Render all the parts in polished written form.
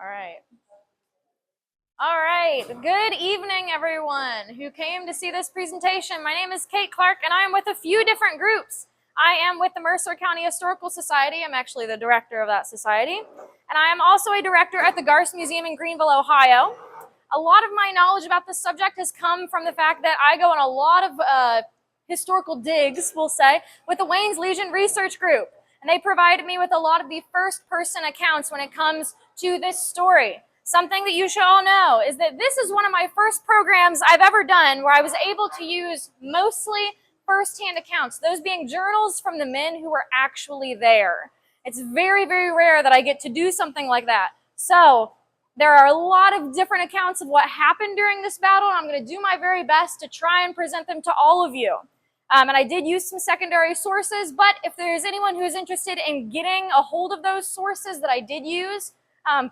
All right. All right. Good evening, everyone who came to see this presentation. My name is Cait Clark, and I am with a few different groups. I am with the Mercer County Historical Society. I'm actually the director of that society. And I am also a director at the Garst Museum in Greenville, Ohio. A lot of my knowledge about this subject has come from the fact that I go on a lot of historical digs, we'll say, with the Wayne's Legion Research Group. And they provided me with a lot of the first-person accounts when it comes to this story. Something that you should all know is that this is one of my first programs I've ever done where I was able to use mostly first-hand accounts, those being journals from the men who were actually there. It's very, very rare that I get to do something like that. So there are a lot of different accounts of what happened during this battle, and I'm going to do my very best to try and present them to all of you. And I did use some secondary sources, but if there's anyone who's interested in getting a hold of those sources that I did use,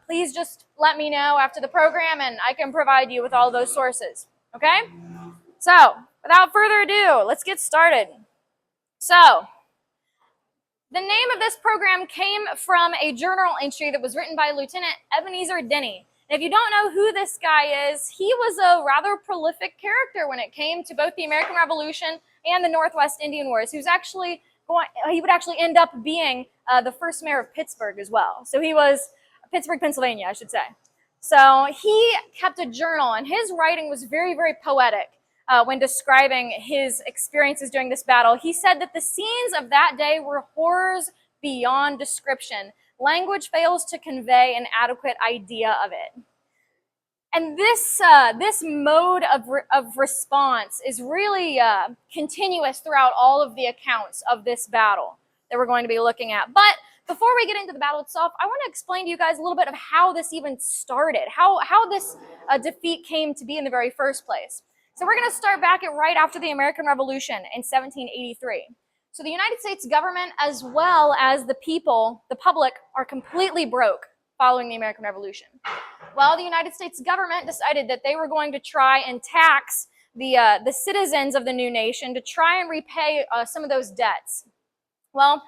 please just let me know after the program and I can provide you with all those sources, okay? So, without further ado, let's get started. So, the name of this program came from a journal entry that was written by Lieutenant Ebenezer Denny. And if you don't know who this guy is, he was a rather prolific character when it came to both the American Revolution and the Northwest Indian Wars. He would actually end up being the first mayor of Pittsburgh as well. So he was Pittsburgh, Pennsylvania, I should say. So he kept a journal, and his writing was very, very poetic when describing his experiences during this battle. He said that the scenes of that day were horrors beyond description. Language fails to convey an adequate idea of it. And this mode of response is really continuous throughout all of the accounts of this battle that we're going to be looking at. But before we get into the battle itself, I want to explain to you guys a little bit of how this even started, how this defeat came to be in the very first place. So we're going to start back at right after the American Revolution in 1783. So the United States government, as well as the people, the public, are completely broke following the American Revolution. Well, the United States government decided that they were going to try and tax the citizens of the new nation to try and repay some of those debts. Well,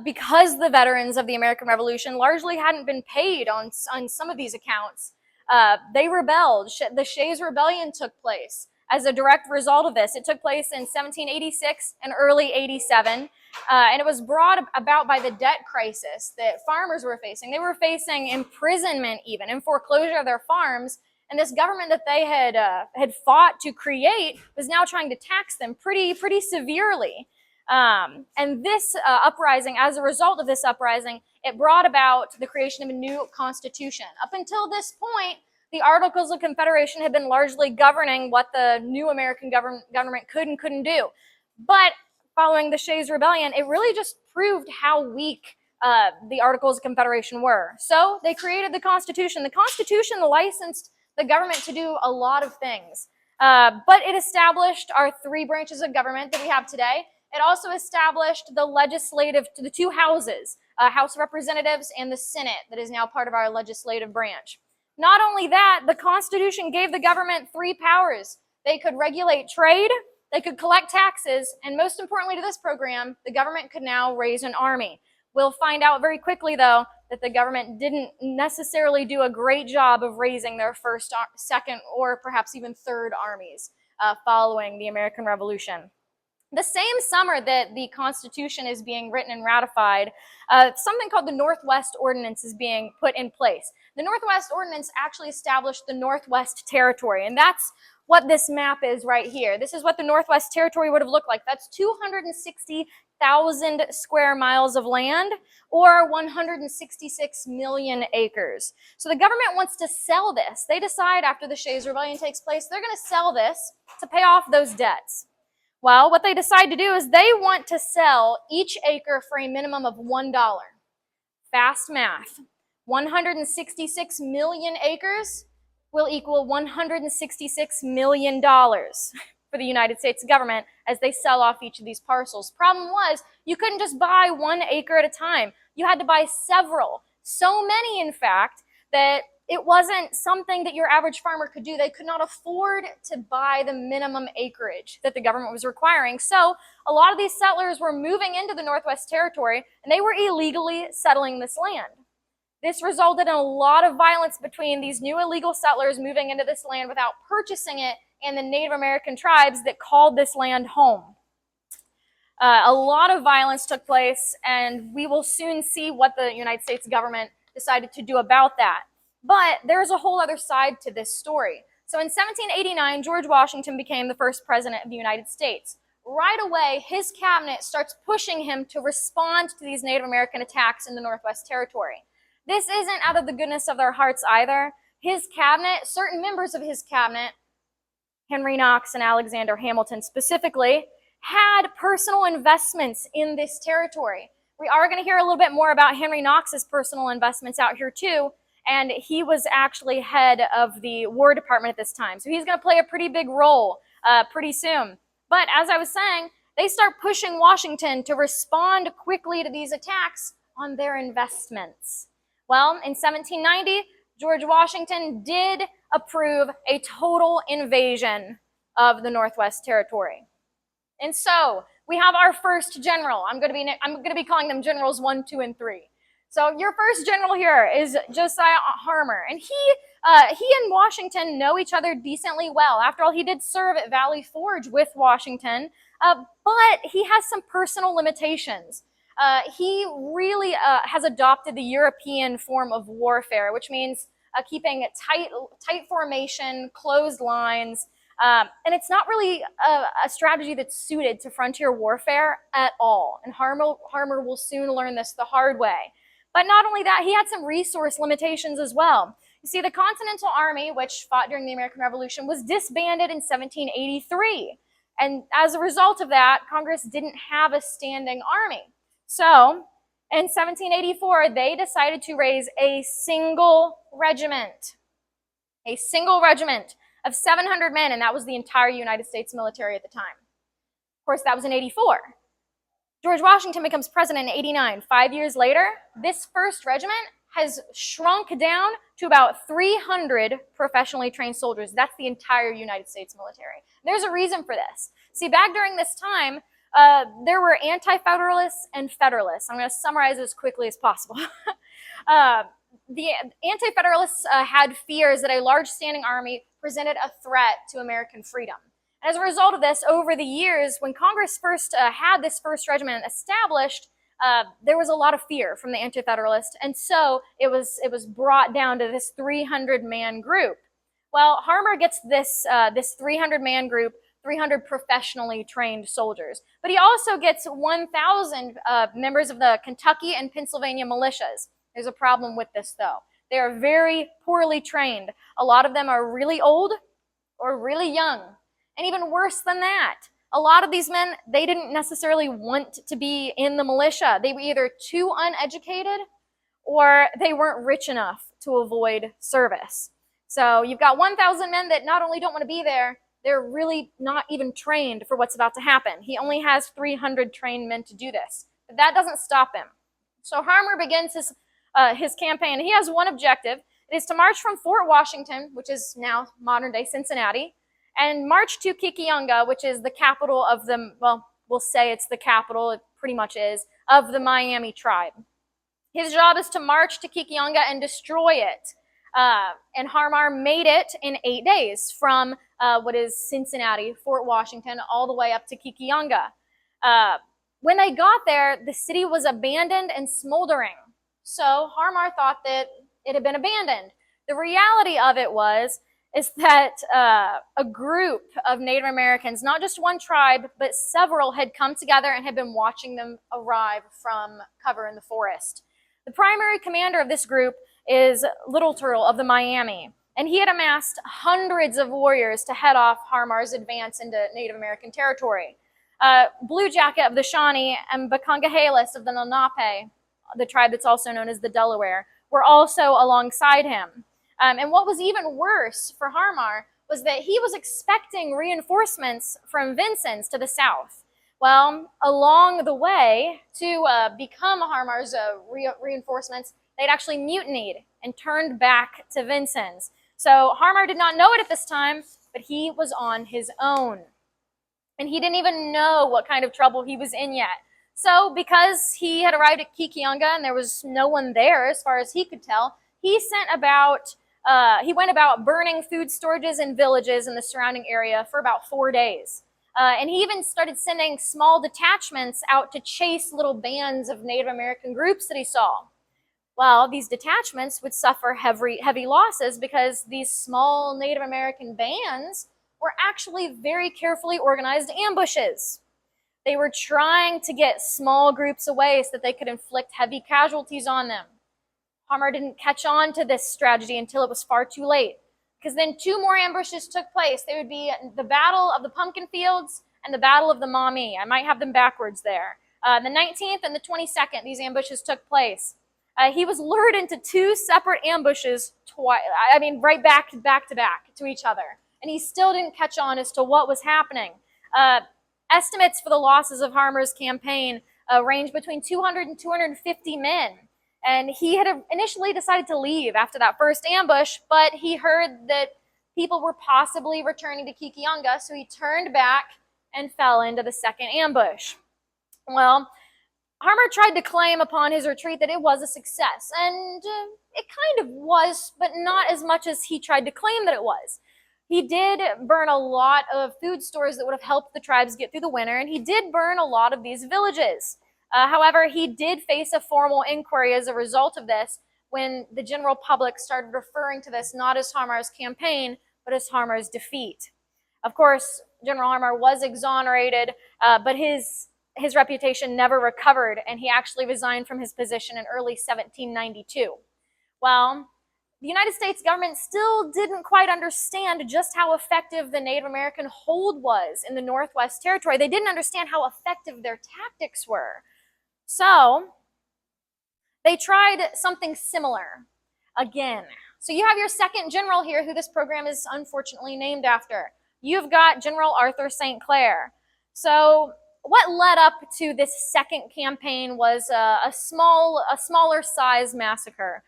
because the veterans of the American Revolution largely hadn't been paid on some of these accounts, they rebelled. The Shays' Rebellion took place as a direct result of this. It took place in 1786 and early 87, and it was brought about by the debt crisis that farmers were facing. They were facing imprisonment even and foreclosure of their farms, and this government that they had fought to create was now trying to tax them pretty severely. And this uprising, as a result of this uprising, it brought about the creation of a new constitution. Up until this point, the Articles of Confederation had been largely governing what the new American government could and couldn't do. But following the Shays' Rebellion, it really just proved how weak the Articles of Confederation were. So they created the Constitution. The Constitution licensed the government to do a lot of things. But it established our three branches of government that we have today. It also established the two houses, House of Representatives and the Senate, that is now part of our legislative branch. Not only that, the Constitution gave the government three powers. They could regulate trade, they could collect taxes, and most importantly to this program, the government could now raise an army. We'll find out very quickly, though, that the government didn't necessarily do a great job of raising their first, second, or perhaps even third armies following the American Revolution. The same summer that the Constitution is being written and ratified, something called the Northwest Ordinance is being put in place. The Northwest Ordinance actually established the Northwest Territory, and that's what this map is right here. This is what the Northwest Territory would have looked like. That's 260,000 square miles of land, or 166 million acres. So the government wants to sell this. They decide after the Shays' Rebellion takes place, they're going to sell this to pay off those debts. Well, what they decide to do is they want to sell each acre for a minimum of $1. Fast math. 166 million acres will equal $166 million for the United States government as they sell off each of these parcels. Problem was, you couldn't just buy 1 acre at a time. You had to buy several. So many, in fact, that it wasn't something that your average farmer could do. They could not afford to buy the minimum acreage that the government was requiring. So a lot of these settlers were moving into the Northwest Territory, and they were illegally settling this land. This resulted in a lot of violence between these new illegal settlers moving into this land without purchasing it and the Native American tribes that called this land home. A lot of violence took place, and we will soon see what the United States government decided to do about that. But there's a whole other side to this story. So in 1789, George Washington became the first president of the United States. Right away, his cabinet starts pushing him to respond to these Native American attacks in the Northwest Territory. This isn't out of the goodness of their hearts either. His cabinet, certain members of his cabinet, Henry Knox and Alexander Hamilton specifically, had personal investments in this territory. We are going to hear a little bit more about Henry Knox's personal investments out here too, and he was actually head of the War Department at this time. So he's going to play a pretty big role pretty soon. But as I was saying, they start pushing Washington to respond quickly to these attacks on their investments. Well, in 1790, George Washington did approve a total invasion of the Northwest Territory. And so we have our first general. I'm going to be calling them generals 1, 2, and 3. So your first general here is Josiah Harmer, and he and Washington know each other decently well. After all, he did serve at Valley Forge with Washington, but he has some personal limitations. He really has adopted the European form of warfare, which means keeping tight formation, closed lines, and it's not really a strategy that's suited to frontier warfare at all. And Harmer will soon learn this the hard way. But not only that, he had some resource limitations as well. You see, the Continental Army, which fought during the American Revolution, was disbanded in 1783. And as a result of that, Congress didn't have a standing army. So in 1784, they decided to raise a single regiment of 700 men, and that was the entire United States military at the time. Of course, that was in 84. George Washington becomes president in 89. 5 years later, this first regiment has shrunk down to about 300 professionally trained soldiers. That's the entire United States military. There's a reason for this. See, back during this time, there were anti-federalists and federalists. I'm going to summarize as quickly as possible. The anti-federalists had fears that a large standing army presented a threat to American freedom. And as a result of this, over the years, when Congress first had this first regiment established, there was a lot of fear from the anti-federalists, and so it was brought down to this 300-man group. Well, Harmer gets this 300-man group, 300 professionally trained soldiers, but he also gets 1,000 members of the Kentucky and Pennsylvania militias. There's a problem with this, though. They are very poorly trained. A lot of them are really old or really young. And even worse than that, a lot of these men, they didn't necessarily want to be in the militia. They were either too uneducated or they weren't rich enough to avoid service. So you've got 1,000 men that not only don't want to be there, they're really not even trained for what's about to happen. He only has 300 trained men to do this. But that doesn't stop him. So Harmer begins his campaign. He has one objective. It is to march from Fort Washington, which is now modern-day Cincinnati, and march to Kikiunga, which is the capital of the, well, we'll say it's the capital, it pretty much is, of the Miami tribe. His job is to march to Kikiunga and destroy it. And Harmer made it in 8 days from what is Cincinnati, Fort Washington, all the way up to Kikiunga. When they got there, the city was abandoned and smoldering. So Harmer thought that it had been abandoned. The reality of it is that a group of Native Americans, not just one tribe, but several, had come together and had been watching them arrive from cover in the forest. The primary commander of this group is Little Turtle of the Miami, and he had amassed hundreds of warriors to head off Harmer's advance into Native American territory. Blue Jacket of the Shawnee and Bacongahelas of the Lenape, the tribe that's also known as the Delaware, were also alongside him. And what was even worse for Harmer was that he was expecting reinforcements from Vincennes to the south. Well, along the way to become Harmer's reinforcements, they'd actually mutinied and turned back to Vincennes. So Harmer did not know it at this time, but he was on his own. And he didn't even know what kind of trouble he was in yet. So because he had arrived at Kikiunga and there was no one there as far as he could tell, he went about burning food storages and villages in the surrounding area for about 4 days. And he even started sending small detachments out to chase little bands of Native American groups that he saw. Well, these detachments would suffer heavy losses because these small Native American bands were actually very carefully organized ambushes. They were trying to get small groups away so that they could inflict heavy casualties on them. Harmar didn't catch on to this strategy until it was far too late, because then 2 more ambushes took place. They would be the Battle of the Pumpkin Fields and the Battle of the Maumee. I might have them backwards there. The 19th and the 22nd, these ambushes took place. He was lured into 2 separate ambushes, right back to each other. And he still didn't catch on as to what was happening. Estimates for the losses of Harmar's campaign range between 200 and 250 men. And he had initially decided to leave after that first ambush, but he heard that people were possibly returning to Kikiunga, so he turned back and fell into the second ambush. Well, Harmar tried to claim upon his retreat that it was a success, and it kind of was, but not as much as he tried to claim that it was. He did burn a lot of food stores that would have helped the tribes get through the winter, and he did burn a lot of these villages. However, he did face a formal inquiry as a result of this when the general public started referring to this not as Harmar's campaign, but as Harmar's defeat. Of course, General Harmar was exonerated, but his reputation never recovered, and he actually resigned from his position in early 1792. Well, the United States government still didn't quite understand just how effective the Native American hold was in the Northwest Territory. They didn't understand how effective their tactics were. So they tried something similar again. So you have your second general here, who this program is unfortunately named after. You've got General Arthur St. Clair. So what led up to this second campaign was a smaller size massacre.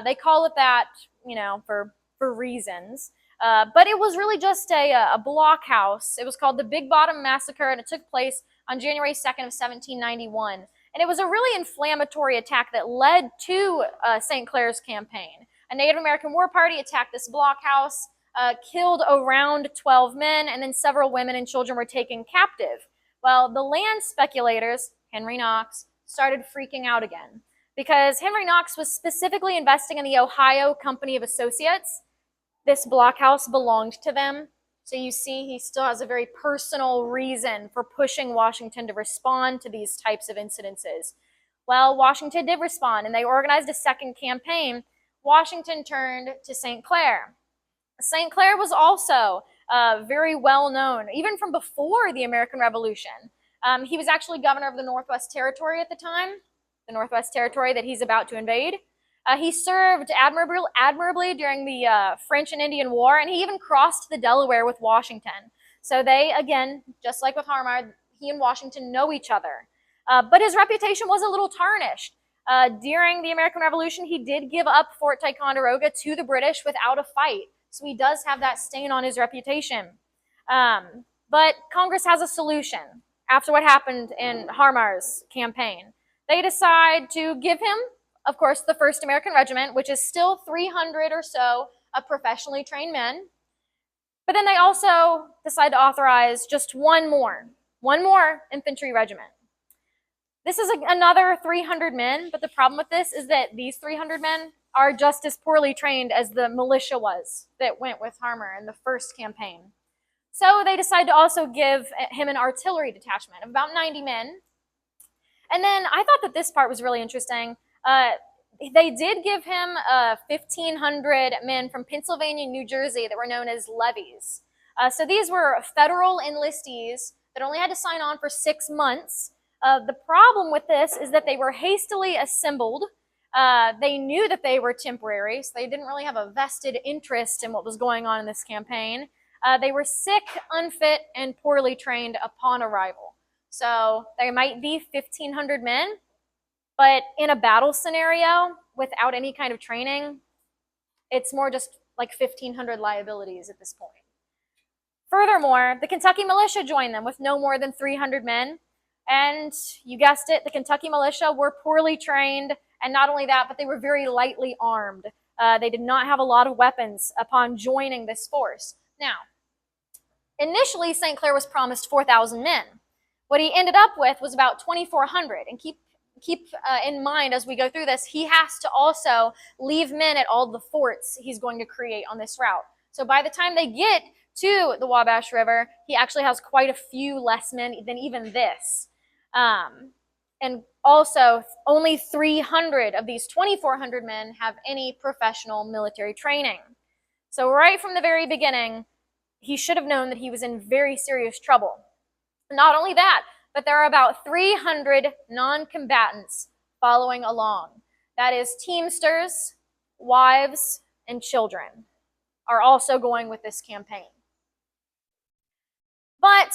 They call it that, for reasons. But it was really just a blockhouse. It was called the Big Bottom Massacre, and it took place on January 2nd of 1791. And it was a really inflammatory attack that led to St. Clair's campaign. A Native American war party attacked this blockhouse, killed around 12 men, and then several women and children were taken captive. Well, the land speculators, Henry Knox, started freaking out again because Henry Knox was specifically investing in the Ohio Company of Associates. This blockhouse belonged to them. So you see, he still has a very personal reason for pushing Washington to respond to these types of incidences. Well, Washington did respond, and they organized a second campaign. Washington turned to St. Clair. St. Clair was also very well known, even from before the American Revolution. He was actually governor of the Northwest Territory at the time, the Northwest Territory that he's about to invade. He served admirably during the French and Indian War, and he even crossed the Delaware with Washington. So they, again, just like with Harmar, he and Washington know each other. But his reputation was a little tarnished. During the American Revolution, he did give up Fort Ticonderoga to the British without a fight. So he does have that stain on his reputation. But Congress has a solution after what happened in Harmar's campaign. They decide to give him, of course, the 1st American Regiment, which is still 300 or so of professionally trained men. But then they also decide to authorize just one more infantry regiment. This is another 300 men, but the problem with this is that these 300 men are just as poorly trained as the militia was that went with Harmar in the first campaign. So they decide to also give him an artillery detachment of about 90 men. And then I thought that this part was really interesting. They did give him 1,500 men from Pennsylvania and New Jersey that were known as levies. So these were federal enlistees that only had to sign on for 6 months. The problem with this is that they were hastily assembled. They knew that they were temporary, so they didn't really have a vested interest in what was going on in this campaign. They were sick, unfit, and poorly trained upon arrival. So there might be 1,500 men, but in a battle scenario, without any kind of training, it's more just like 1,500 liabilities at this point. Furthermore, the Kentucky militia joined them with no more than 300 men. And you guessed it, the Kentucky militia were poorly trained, and not only that, but they were very lightly armed. They did not have a lot of weapons upon joining this force. Now, initially, St. Clair was promised 4,000 men. What he ended up with was about 2,400. And keep in mind as we go through this, he has to also leave men at all the forts he's going to create on this route. So by the time they get to the Wabash River, he actually has quite a few less men than even this. And also, only 300 of these 2,400 men have any professional military training. So right from the very beginning, he should have known that he was in very serious trouble. Not only that, but there are about 300 non-combatants following along. That is, teamsters, wives, and children are also going with this campaign. But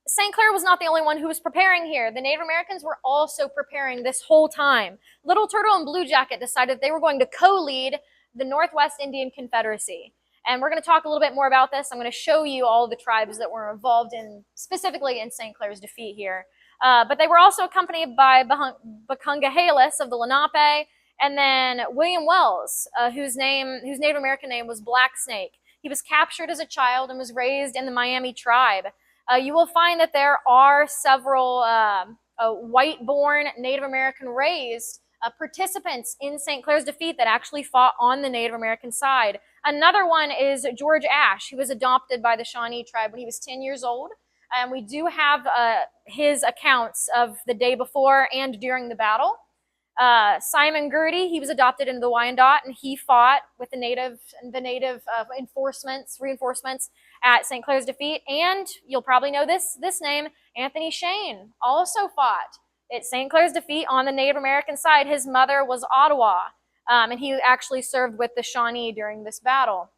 St. Clair was not the only one who was preparing here. The Native Americans were also preparing this whole time. Little Turtle and Blue Jacket decided they were going to co-lead the Northwest Indian Confederacy. And we're going to talk a little bit more about this. I'm going to show you all the tribes that were involved in, specifically in St. Clair's defeat here. But they were also accompanied by Bakungahalis of the Lenape, and then William Wells, whose Native American name was Black Snake. He was captured as a child and was raised in the Miami tribe. You will find that there are several white-born Native American raised participants in St. Clair's defeat that actually fought on the Native American side. Another one is George Ashe. He was adopted by the Shawnee tribe when he was 10 years old. And we do have his accounts of the day before and during the battle. Simon Girty, he was adopted into the Wyandot, and he fought with the native reinforcements at St. Clair's defeat. And you'll probably know this name, Anthony Shane, also fought at St. Clair's defeat on the Native American side. His mother was Ottawa, and he actually served with the Shawnee during this battle.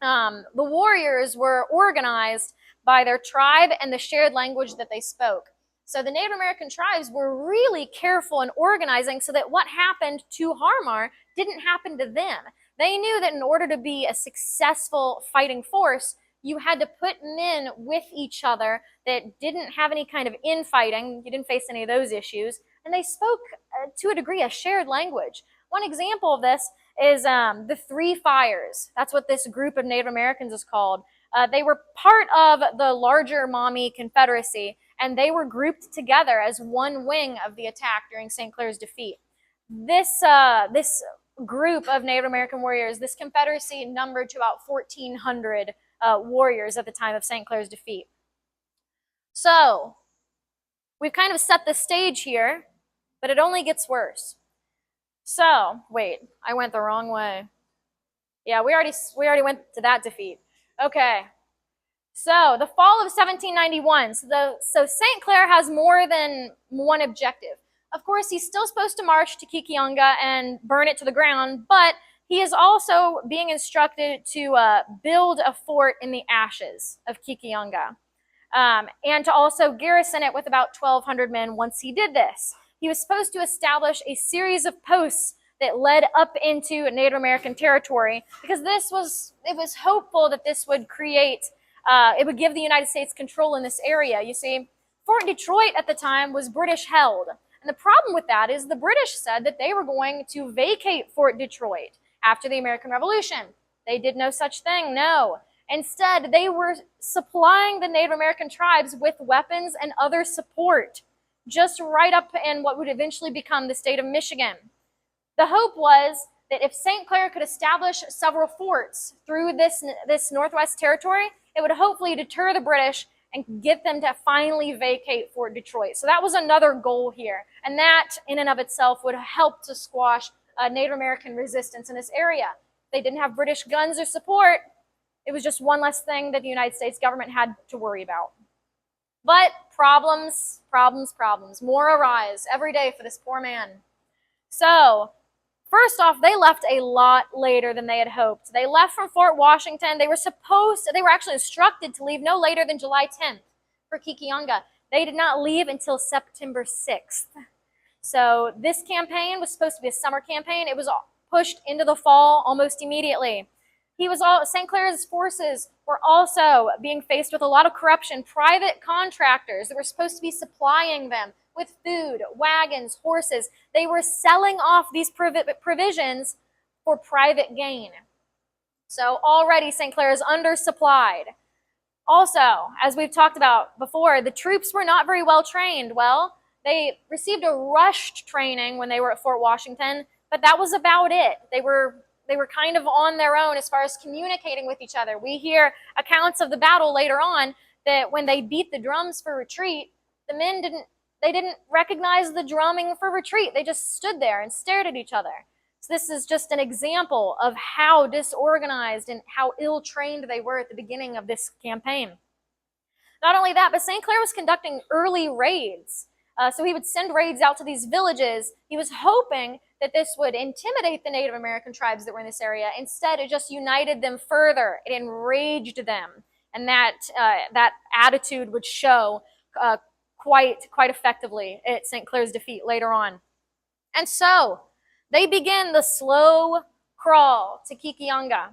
The warriors were organized by their tribe and the shared language that they spoke. So the Native American tribes were really careful in organizing so that what happened to Harmar didn't happen to them. They knew that in order to be a successful fighting force, you had to put men with each other that didn't have any kind of infighting. You didn't face any of those issues. And they spoke, to a degree, a shared language. One example of this is the Three Fires. That's what this group of Native Americans is called. They were part of the larger Maumee Confederacy, and they were grouped together as one wing of the attack during St. Clair's defeat. This group of Native American warriors, this confederacy numbered to about 1,400 warriors at the time of St. Clair's defeat. So, we've kind of set the stage here, but it only gets worse. So, wait, I went the wrong way. Yeah, we already went to that defeat. Okay, so the fall of 1791. So St. Clair has more than one objective. Of course, he's still supposed to march to Kikionga and burn it to the ground, but he is also being instructed to build a fort in the ashes of Kikionga, and to also garrison it with about 1,200 men once he did this. He was supposed to establish a series of posts that led up into Native American territory, because it was hopeful that this would create, it would give the United States control in this area. You see, Fort Detroit at the time was British held. And the problem with that is the British said that they were going to vacate Fort Detroit after the American Revolution. They did no such thing, no. Instead, they were supplying the Native American tribes with weapons and other support, just right up in what would eventually become the state of Michigan. The hope was that if St. Clair could establish several forts through this Northwest territory, it would hopefully deter the British and get them to finally vacate Fort Detroit. So that was another goal here. And that, in and of itself, would help to squash Native American resistance in this area. If they didn't have British guns or support, it was just one less thing that the United States government had to worry about. But problems. More arise every day for this poor man. So, first off, they left a lot later than they had hoped. They left from Fort Washington. They were actually instructed to leave no later than July 10th for Kikionga. They did not leave until September 6th. So this campaign was supposed to be a summer campaign. It was pushed into the fall almost immediately. St. Clair's forces were also being faced with a lot of corruption. Private contractors that were supposed to be supplying them with food, wagons, horses, they were selling off these provisions for private gain. So already St. Clair is undersupplied. Also, as we've talked about before, the troops were not very well trained. Well, they received a rushed training when they were at Fort Washington, but that was about it. They were kind of on their own as far as communicating with each other. We hear accounts of the battle later on that when they beat the drums for retreat, the men didn't recognize the drumming for retreat. They just stood there and stared at each other. So this is just an example of how disorganized and how ill-trained they were at the beginning of this campaign. Not only that, but St. Clair was conducting early raids. So he would send raids out to these villages. He was hoping that this would intimidate the Native American tribes that were in this area. Instead, it just united them further. It enraged them. And that attitude would show quite effectively at St. Clair's defeat later on. And so they begin the slow crawl to Kikianga.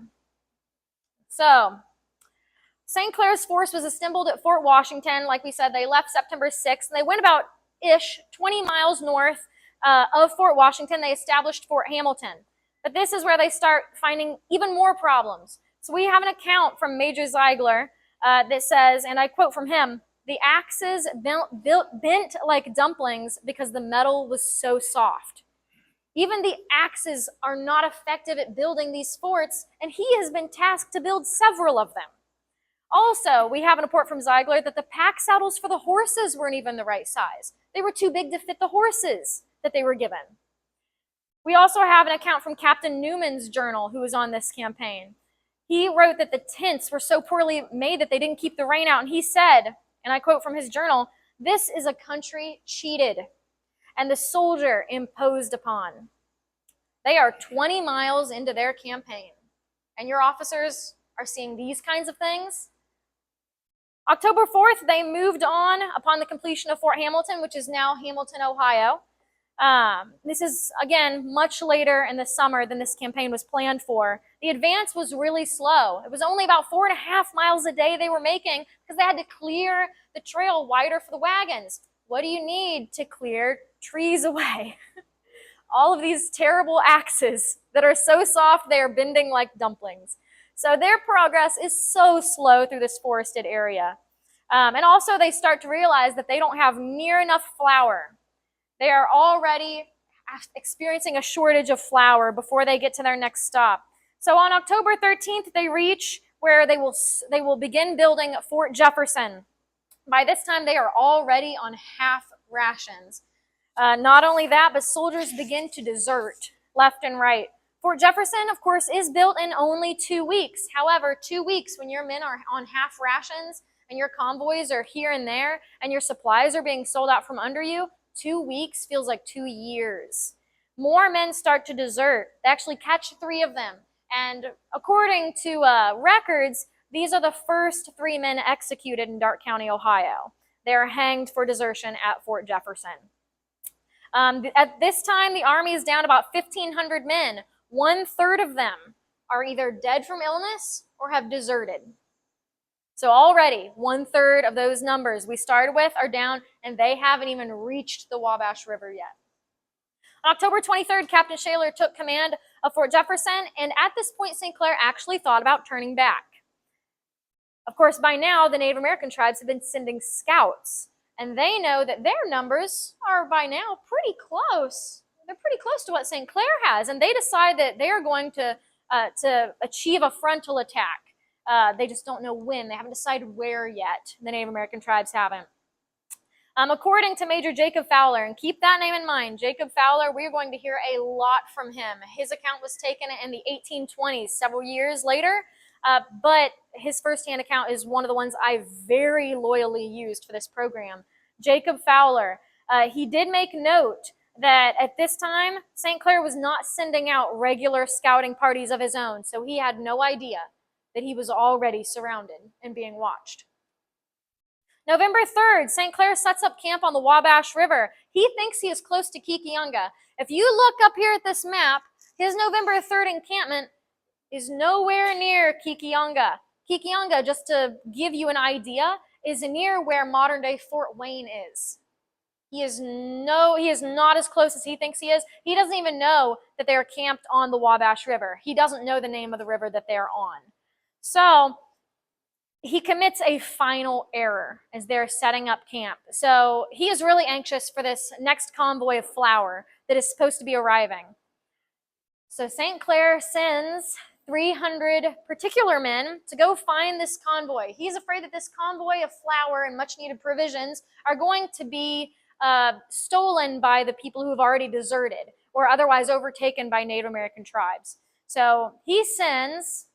So St. Clair's force was assembled at Fort Washington. Like we said, they left September 6th, and they went about 20 miles north of Fort Washington. They established Fort Hamilton. But this is where they start finding even more problems. So we have an account from Major Ziegler that says, and I quote from him, "The axes bent like dumplings because the metal was so soft. Even the axes are not effective at building these forts, and he has been tasked to build several of them." Also, we have a report from Ziegler that the pack saddles for the horses weren't even the right size. They were too big to fit the horses that they were given. We also have an account from Captain Newman's journal, who was on this campaign. He wrote that the tents were so poorly made that they didn't keep the rain out, and he said, and I quote from his journal, "This is a country cheated and the soldier imposed upon." They are 20 miles into their campaign, and your officers are seeing these kinds of things. October 4th, they moved on upon the completion of Fort Hamilton, which is now Hamilton, Ohio. This is, again, much later in the summer than this campaign was planned for. The advance was really slow. It was only about 4.5 miles a day they were making because they had to clear the trail wider for the wagons. What do you need to clear trees away? All of these terrible axes that are so soft they are bending like dumplings. So their progress is so slow through this forested area. And also they start to realize that they don't have near enough flour. They are already experiencing a shortage of flour before they get to their next stop. So on October 13th, they reach where they will begin building Fort Jefferson. By this time, they are already on half rations. Not only that, but soldiers begin to desert left and right. Fort Jefferson, of course, is built in only 2 weeks. However, 2 weeks when your men are on half rations and your convoys are here and there and your supplies are being sold out from under you, 2 weeks feels like 2 years. More men start to desert. They actually catch 3 of them. And according to records, these are the first 3 men executed in Darke County, Ohio. They are hanged for desertion at Fort Jefferson. At this time, the Army is down about 1,500 men. 1/3 of them are either dead from illness or have deserted. So already 1/3 of those numbers we started with are down, and they haven't even reached the Wabash River yet. On October 23rd, Captain Shaler took command of Fort Jefferson, and at this point, St. Clair actually thought about turning back. Of course, by now, the Native American tribes have been sending scouts, and they know that their numbers are by now pretty close. They're pretty close to what St. Clair has, and they decide that they are going to achieve a frontal attack. They just don't know when. They haven't decided where yet. The Native American tribes haven't. According to Major Jacob Fowler, and keep that name in mind, Jacob Fowler, we're going to hear a lot from him. His account was taken in the 1820s, several years later, but his firsthand account is one of the ones I very loyally used for this program. Jacob Fowler, he did make note that at this time, St. Clair was not sending out regular scouting parties of his own, so he had no idea that he was already surrounded and being watched. November 3rd, St. Clair sets up camp on the Wabash River. He thinks he is close to Kikianga. If you look up here at this map, his November 3rd encampment is nowhere near Kikianga. Kikianga, just to give you an idea, is near where modern-day Fort Wayne is. He is not as close as he thinks he is. He doesn't even know that they are camped on the Wabash River. He doesn't know the name of the river that they're on. So he commits a final error as they're setting up camp. So he is really anxious for this next convoy of flour that is supposed to be arriving. So St. Clair sends 300 particular men to go find this convoy. He's afraid that this convoy of flour and much needed provisions are going to be stolen by the people who have already deserted or otherwise overtaken by Native American tribes. So he sends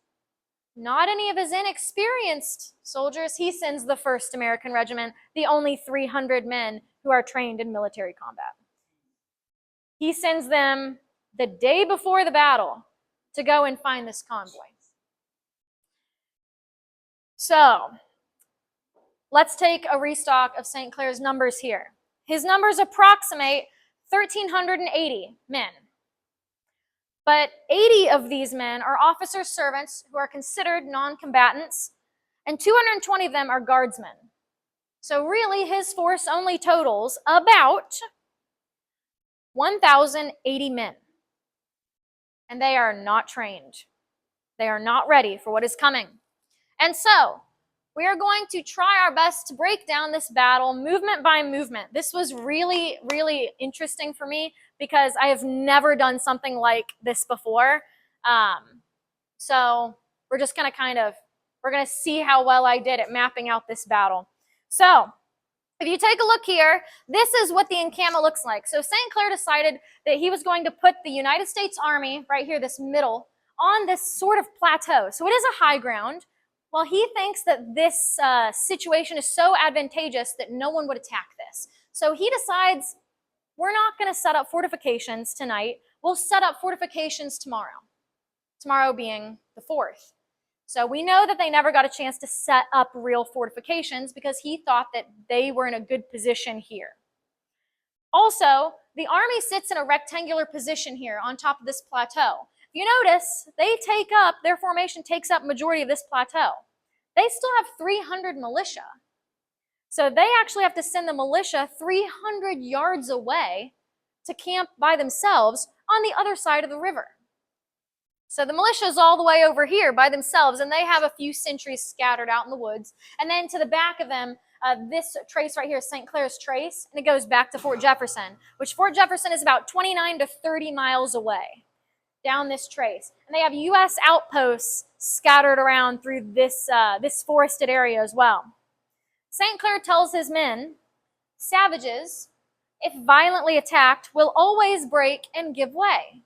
not any of his inexperienced soldiers. He sends the 1st American Regiment, the only 300 men who are trained in military combat. He sends them the day before the battle to go and find this convoy. So let's take a restock of St. Clair's numbers here. His numbers approximate 1,380 men. But 80 of these men are officers' servants who are considered non-combatants, and 220 of them are guardsmen. So really, his force only totals about 1,080 men. And they are not trained. They are not ready for what is coming. And so, we are going to try our best to break down this battle movement by movement. This was really, really interesting for me because I have never done something like this before. So we're just going to we're going to see how well I did at mapping out this battle. So if you take a look here, this is what the encampment looks like. So St. Clair decided that he was going to put the United States Army right here, this middle, on this sort of plateau. So it is a high ground. Well, he thinks that this situation is so advantageous that no one would attack this. So he decides, we're not going to set up fortifications tonight. We'll set up fortifications tomorrow. Tomorrow being the 4th. So we know that they never got a chance to set up real fortifications because he thought that they were in a good position here. Also, the army sits in a rectangular position here on top of this plateau. You notice their formation takes up majority of this plateau. They still have 300 militia. So they actually have to send the militia 300 yards away to camp by themselves on the other side of the river. So the militia is all the way over here by themselves, and they have a few sentries scattered out in the woods. And then to the back of them, this trace right here is St. Clair's trace, and it goes back to Fort Jefferson, which Fort Jefferson is about 29 to 30 miles away down this trace. And they have U.S. outposts scattered around through this forested area as well. St. Clair tells his men, savages, if violently attacked, will always break and give way.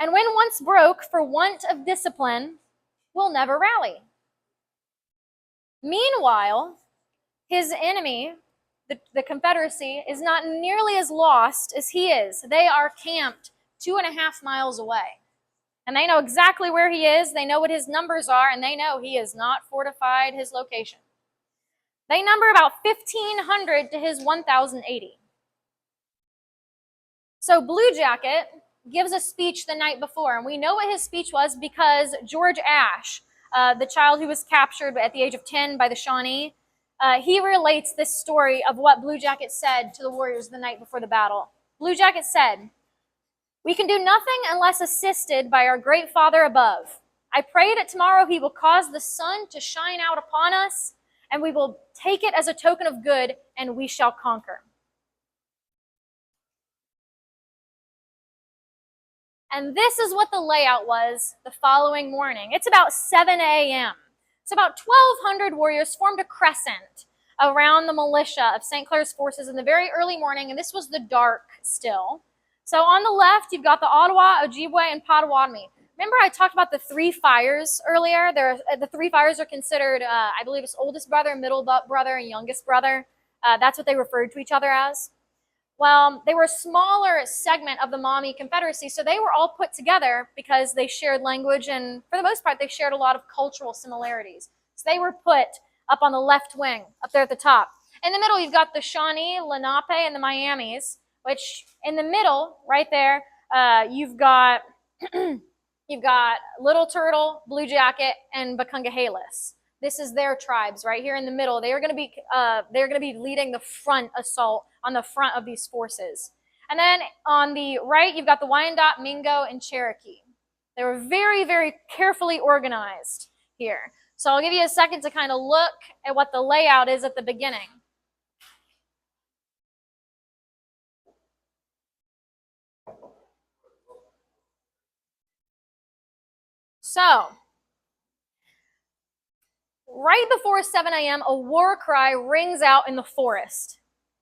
And when once broke for want of discipline, will never rally. Meanwhile, his enemy, the Confederacy, is not nearly as lost as he is. They are camped 2.5 miles away. And they know exactly where he is, they know what his numbers are, and they know he has not fortified his location. They number about 1,500 to his 1,080. So Blue Jacket gives a speech the night before, and we know what his speech was because George Ashe, the child who was captured at the age of 10 by the Shawnee, he relates this story of what Blue Jacket said to the warriors the night before the battle. Blue Jacket said, "We can do nothing unless assisted by our great Father above. I pray that tomorrow he will cause the sun to shine out upon us, and we will take it as a token of good, and we shall conquer." And this is what the layout was the following morning. It's about 7 a.m. So about 1,200 warriors formed a crescent around the militia of St. Clair's forces in the very early morning, and this was the dark still. So on the left, you've got the Ottawa, Ojibwe, and Potawatomi. Remember I talked about the 3 fires earlier? The 3 fires are considered, I believe it's oldest brother, middle brother, and youngest brother. That's what they referred to each other as. Well, they were a smaller segment of the Maumee Confederacy, so they were all put together because they shared language, and for the most part, they shared a lot of cultural similarities. So they were put up on the left wing, up there at the top. In the middle, you've got the Shawnee, Lenape, and the Miamis, which in the middle, right there, you've got You've got Little Turtle, Blue Jacket, and Bakungahalis. This is their tribes right here in the middle. They're going to be leading the front assault on the front of these forces. And then on the right, you've got the Wyandot, Mingo, and Cherokee. They were very, very carefully organized here. So I'll give you a second to kind of look at what the layout is at the beginning. So, right before 7 a.m., a war cry rings out in the forest.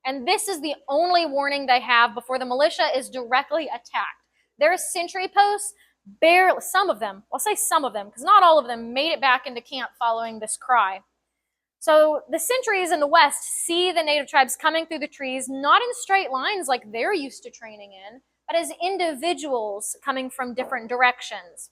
And this is the only warning they have before the militia is directly attacked. Their sentry posts, barely, some of them, I'll say some of them, because not all of them made it back into camp following this cry. So the sentries in the west see the native tribes coming through the trees, not in straight lines like they're used to training in, but as individuals coming from different directions.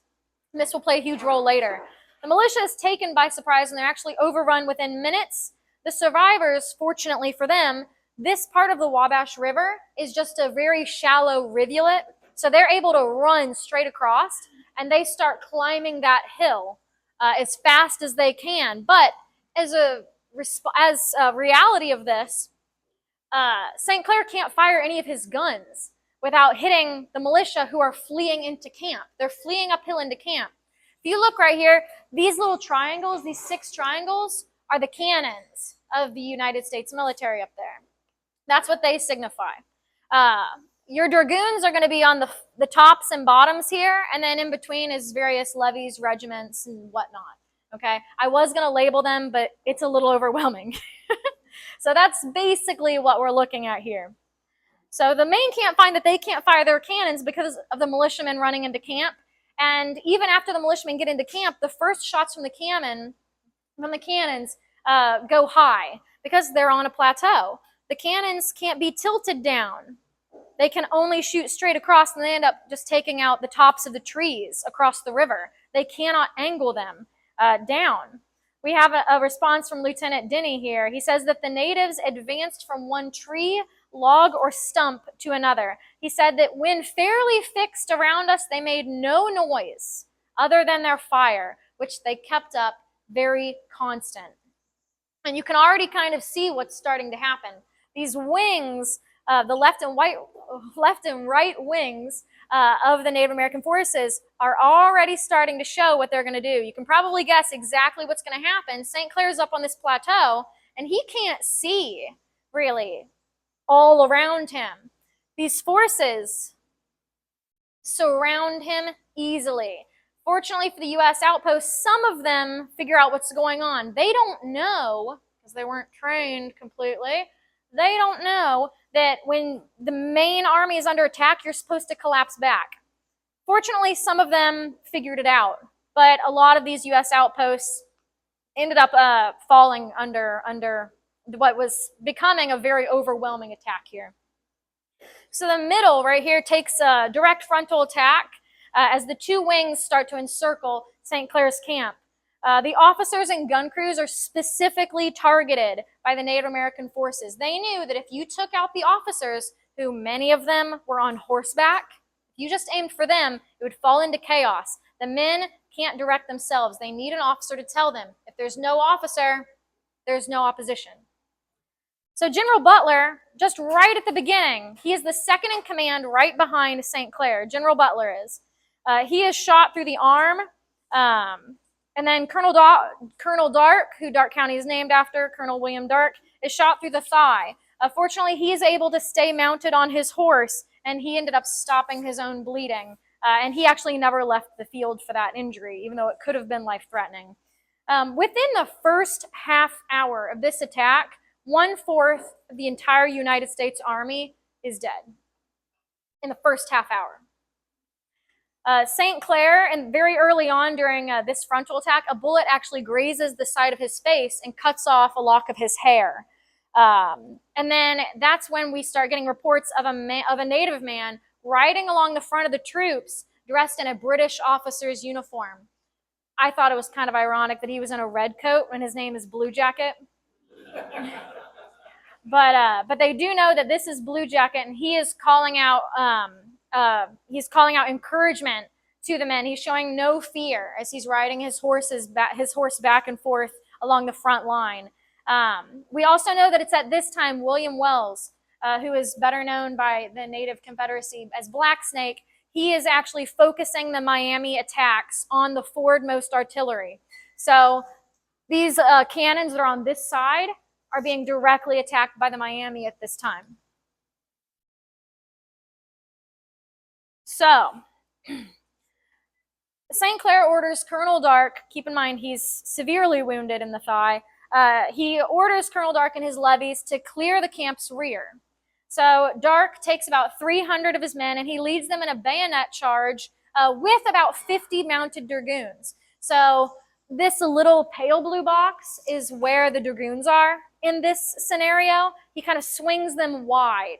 And this will play a huge role later. The militia is taken by surprise and they're actually overrun within minutes. The survivors, fortunately for them, this part of the Wabash River is just a very shallow rivulet, so they're able to run straight across, and they start climbing that hill as fast as they can. But as a reality of this, St. Clair can't fire any of his guns without hitting the militia who are fleeing into camp. They're fleeing uphill into camp. If you look right here, these little triangles, these 6 triangles, are the cannons of the United States military up there. That's what they signify. Your dragoons are going to be on the tops and bottoms here, and then in between is various levies, regiments, and whatnot. Okay, I was going to label them, but it's a little overwhelming. So that's basically what we're looking at here. So the Maine can't find that they can't fire their cannons because of the militiamen running into camp. And even after the militiamen get into camp, the first shots from the cannons go high because they're on a plateau. The cannons can't be tilted down. They can only shoot straight across, and they end up just taking out the tops of the trees across the river. They cannot angle them down. We have a response from Lieutenant Denny here. He says that the natives advanced from one tree, log, or stump to another. He said that when fairly fixed around us, they made no noise other than their fire, which they kept up very constant. And you can already kind of see what's starting to happen. These wings, the left and right wings of the Native American forces are already starting to show what they're going to do. You can probably guess exactly what's going to happen. St. Clair's up on this plateau, and he can't see, really, all around him. These forces surround him easily. Fortunately for the U.S. outposts, some of them figure out what's going on. They don't know, because they weren't trained completely, they don't know that when the main army is under attack, you're supposed to collapse back. Fortunately, some of them figured it out, but a lot of these U.S. outposts ended up falling under what was becoming a very overwhelming attack here. So the middle right here takes a direct frontal attack as the 2 wings start to encircle St. Clair's camp. The officers and gun crews are specifically targeted by the Native American forces. They knew that if you took out the officers, who many of them were on horseback, if you just aimed for them, it would fall into chaos. The men can't direct themselves. They need an officer to tell them. If there's no officer, there's no opposition. So General Butler, just right at the beginning, he is the second in command right behind St. Clair. General Butler is. He is shot through the arm. And then Colonel Dark, who Darke County is named after, Colonel William Darke, is shot through the thigh. Fortunately, he is able to stay mounted on his horse, and he ended up stopping his own bleeding. And he actually never left the field for that injury, even though it could have been life-threatening. Within the first half hour of this attack, 1/4 of the entire United States Army is dead in the first half hour. St. Clair, and very early on during this frontal attack, a bullet actually grazes the side of his face and cuts off a lock of his hair. And then that's when we start getting reports of a native man riding along the front of the troops dressed in a British officer's uniform. I thought it was kind of ironic that he was in a red coat when his name is Blue Jacket. But they do know that this is Blue Jacket, and he is calling out encouragement to the men. He's showing no fear as he's riding his horse back and forth along the front line. We also know that it's at this time William Wells, who is better known by the Native Confederacy as Black Snake, he is actually focusing the Miami attacks on the forwardmost artillery. So these cannons that are on this side are being directly attacked by the Miami at this time. So St. Clair orders Colonel Dark, keep in mind he's severely wounded in the thigh, he orders Colonel Dark and his levies to clear the camp's rear. So Dark takes about 300 of his men and he leads them in a bayonet charge with about 50 mounted dragoons. So this little pale blue box is where the dragoons are in this scenario. He kind of swings them wide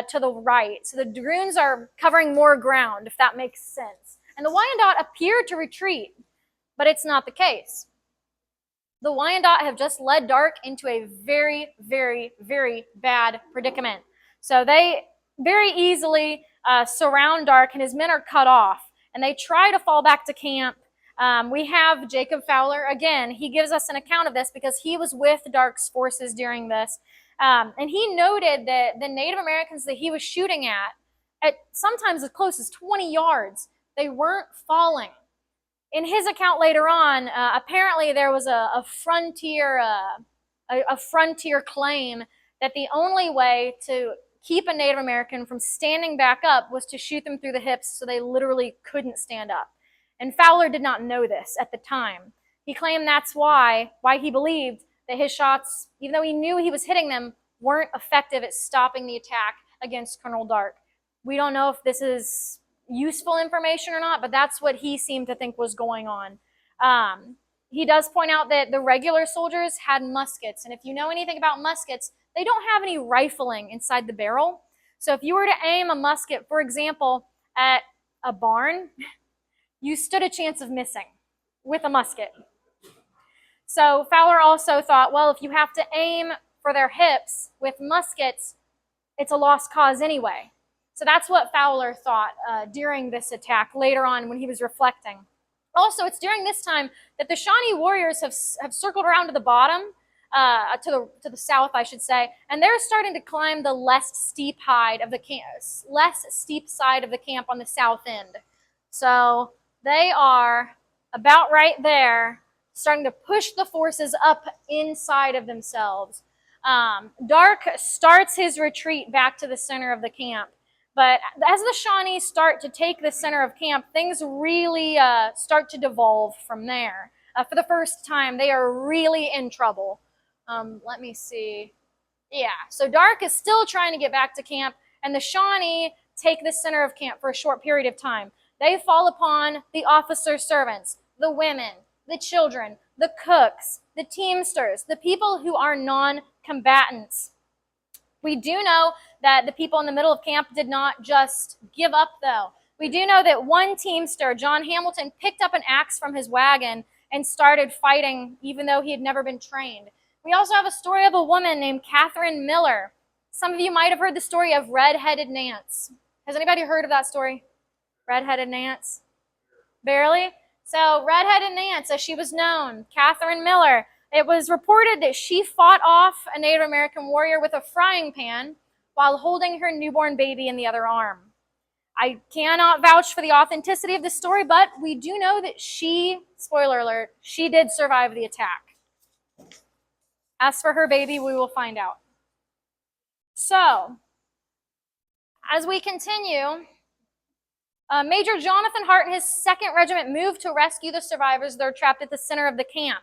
to the right. So the dragoons are covering more ground, if that makes sense. And the Wyandot appear to retreat, but it's not the case. The Wyandot have just led Dark into a very, very, very bad predicament. So they very easily surround Dark and his men are cut off. And they try to fall back to camp. We have Jacob Fowler. Again, he gives us an account of this because he was with Dark's forces during this. And he noted that the Native Americans that he was shooting at sometimes as close as 20 yards, they weren't falling. In his account later on, apparently there was a frontier claim that the only way to keep a Native American from standing back up was to shoot them through the hips so they literally couldn't stand up. And Fowler did not know this at the time. He claimed that's why he believed that his shots, even though he knew he was hitting them, weren't effective at stopping the attack against Colonel Dark. We don't know if this is useful information or not, but that's what he seemed to think was going on. He does point out that the regular soldiers had muskets, and if you know anything about muskets, they don't have any rifling inside the barrel. So if you were to aim a musket, for example, at a barn, you stood a chance of missing with a musket. So Fowler also thought, well, if you have to aim for their hips with muskets, it's a lost cause anyway. So that's what Fowler thought during this attack later on when he was reflecting. Also, it's during this time that the Shawnee warriors have circled around to the bottom, to the south, I should say, and they're starting to climb the less steep side of the camp on the south end. So they are about right there, starting to push the forces up inside of themselves. Dark starts his retreat back to the center of the camp. But as the Shawnees start to take the center of camp, things really start to devolve from there. For the first time, they are really in trouble. Let me see. Yeah, so Dark is still trying to get back to camp, and the Shawnee take the center of camp for a short period of time. They fall upon the officers' servants, the women, the children, the cooks, the teamsters, the people who are non-combatants. We do know that the people in the middle of camp did not just give up, though. We do know that one teamster, John Hamilton, picked up an axe from his wagon and started fighting, even though he had never been trained. We also have a story of a woman named Catherine Miller. Some of you might have heard the story of Red-Headed Nance. Has anybody heard of that story? Red-Headed Nance? Barely? So Red-Headed Nance, as she was known, Catherine Miller, it was reported that she fought off a Native American warrior with a frying pan while holding her newborn baby in the other arm. I cannot vouch for the authenticity of this story, but we do know that she, spoiler alert, she did survive the attack. As for her baby, we will find out. So, as we continue, Major Jonathan Hart and his 2nd Regiment moved to rescue the survivors that are trapped at the center of the camp.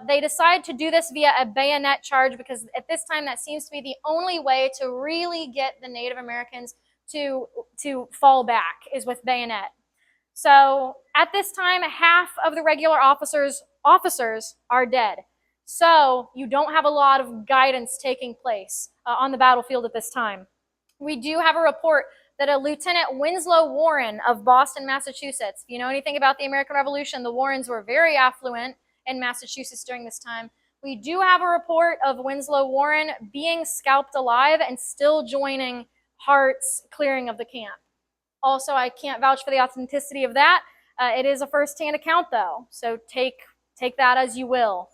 They decide to do this via a bayonet charge because at this time that seems to be the only way to really get the Native Americans to fall back is with bayonet. So at this time, half of the regular officers are dead. So you don't have a lot of guidance taking place on the battlefield at this time. We do have a report that a Lieutenant Winslow Warren of Boston, Massachusetts, if you know anything about the American Revolution, the Warrens were very affluent in Massachusetts during this time. We do have a report of Winslow Warren being scalped alive and still joining Hart's clearing of the camp. Also, I can't vouch for the authenticity of that. It is a first-hand account, though, so take that as you will.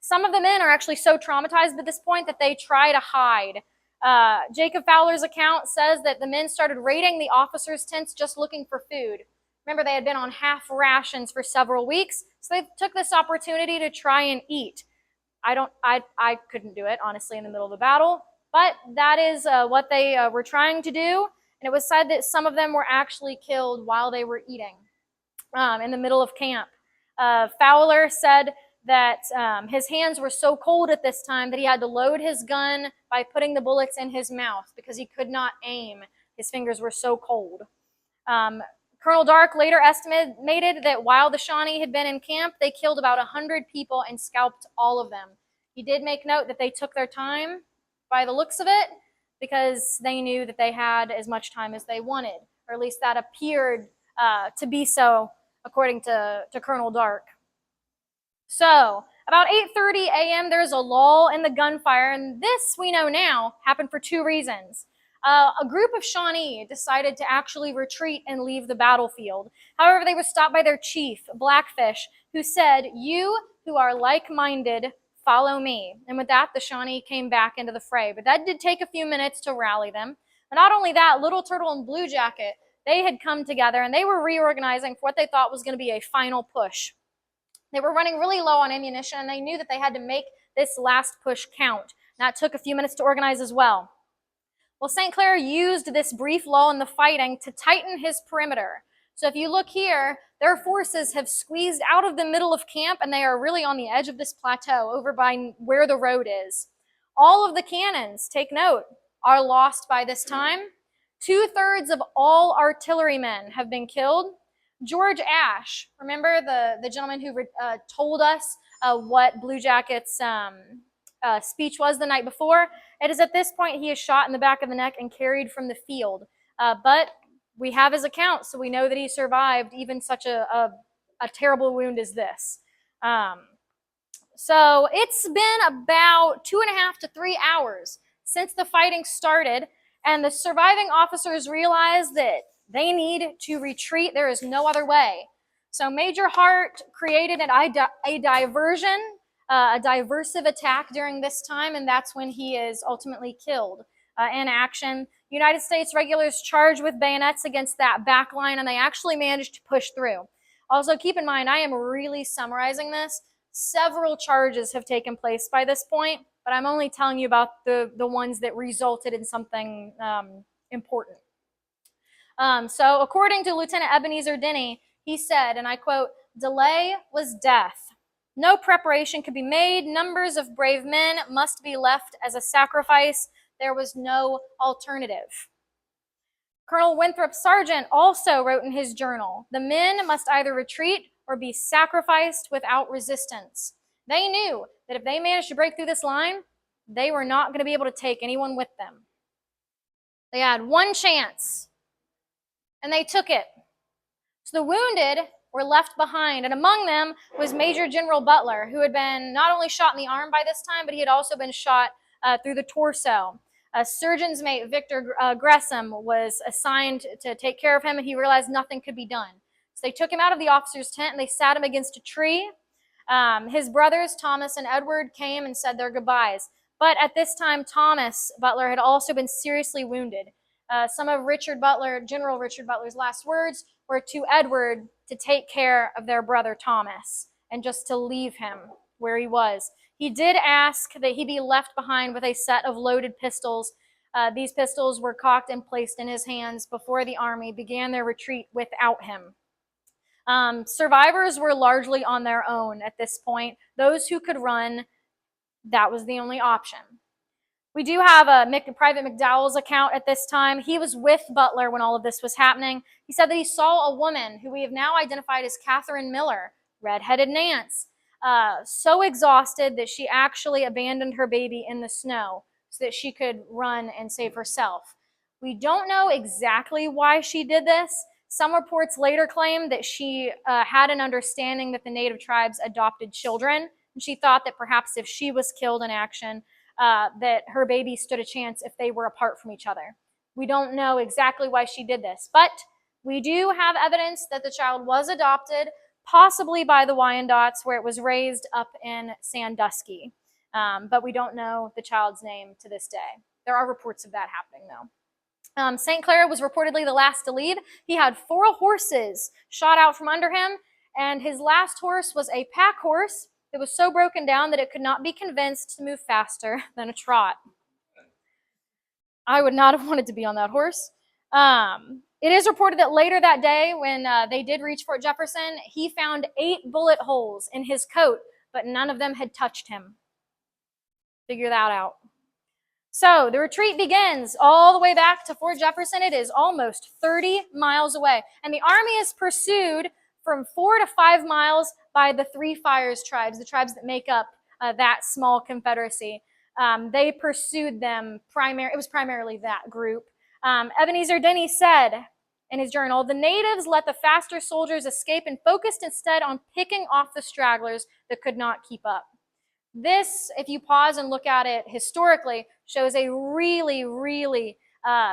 Some of the men are actually so traumatized at this point that they try to hide. Jacob Fowler's account says that the men started raiding the officers' tents just looking for food. Remember, they had been on half rations for several weeks, so they took this opportunity to try and eat. I couldn't do it, honestly, in the middle of the battle, but that is what they were trying to do. And it was said that some of them were actually killed while they were eating in the middle of camp. Fowler said that his hands were so cold at this time that he had to load his gun by putting the bullets in his mouth because he could not aim. His fingers were so cold. Colonel Dark later estimated that while the Shawnee had been in camp, they killed about 100 people and scalped all of them. He did make note that they took their time by the looks of it because they knew that they had as much time as they wanted, or at least that appeared to be so, according to Colonel Dark. So, about 8:30 a.m., there's a lull in the gunfire, and this, we know now, happened for two reasons. A group of Shawnee decided to actually retreat and leave the battlefield. However, they were stopped by their chief, Blackfish, who said, "You who are like-minded, follow me." And with that, the Shawnee came back into the fray. But that did take a few minutes to rally them. And not only that, Little Turtle and Blue Jacket, they had come together and they were reorganizing for what they thought was going to be a final push. They were running really low on ammunition, and they knew that they had to make this last push count. That took a few minutes to organize as well. Well, St. Clair used this brief lull in the fighting to tighten his perimeter. So if you look here, their forces have squeezed out of the middle of camp, and they are really on the edge of this plateau over by where the road is. All of the cannons, take note, are lost by this time. 2/3 of all artillerymen have been killed. George Ash, remember the gentleman who told us what Blue Jacket's speech was the night before? It is at this point he is shot in the back of the neck and carried from the field. But we have his account, so we know that he survived even such a terrible wound as this. So it's been about 2.5 to 3 hours since the fighting started, and the surviving officers realized that they need to retreat. There is no other way. So Major Hart created a diversion, a diversive attack during this time, and that's when he is ultimately killed in action. United States regulars charged with bayonets against that back line, and they actually managed to push through. Also, keep in mind, I am really summarizing this. Several charges have taken place by this point, but I'm only telling you about the ones that resulted in something important. So according to Lieutenant Ebenezer Denny, he said, and I quote, "Delay was death. No preparation could be made. Numbers of brave men must be left as a sacrifice. There was no alternative." Colonel Winthrop Sargent also wrote in his journal, "The men must either retreat or be sacrificed without resistance." They knew that if they managed to break through this line, they were not going to be able to take anyone with them. They had one chance, and they took it. So the wounded were left behind, and among them was Major General Butler, who had been not only shot in the arm by this time, but he had also been shot through the torso. Surgeon's mate Victor Gresham was assigned to take care of him, and he realized nothing could be done. So they took him out of the officer's tent, and they sat him against a tree. His brothers, Thomas and Edward, came and said their goodbyes. But at this time, Thomas Butler had also been seriously wounded. Some of General Richard Butler's last words were to Edward to take care of their brother Thomas and just to leave him where he was. He did ask that he be left behind with a set of loaded pistols. These pistols were cocked and placed in his hands before the army began their retreat without him. Survivors were largely on their own at this point. Those who could run, that was the only option. We do have Private McDowell's account at this time. He was with Butler when all of this was happening. He said that he saw a woman who we have now identified as Catherine Miller, redheaded Nance, so exhausted that she actually abandoned her baby in the snow so that she could run and save herself. We don't know exactly why she did this. Some reports later claim that she had an understanding that the native tribes adopted children, and she thought that perhaps if she was killed in action, that her baby stood a chance if they were apart from each other. We don't know exactly why she did this, but we do have evidence that the child was adopted, possibly by the Wyandottes, where it was raised up in Sandusky. But we don't know the child's name to this day. There are reports of that happening, though. St. Clair was reportedly the last to leave. He had 4 horses shot out from under him, and his last horse was a pack horse that was so broken down that it could not be convinced to move faster than a trot. I would not have wanted to be on that horse. It is reported that later that day, when they did reach Fort Jefferson, he found 8 bullet holes in his coat, but none of them had touched him. Figure that out. So the retreat begins all the way back to Fort Jefferson. It is almost 30 miles away, and the army is pursued from 4 to 5 miles by the Three Fires tribes, the tribes that make up that small confederacy. They pursued them, it was primarily that group. Ebenezer Denny said in his journal, "The natives let the faster soldiers escape and focused instead on picking off the stragglers that could not keep up." This, if you pause and look at it historically, shows a really, really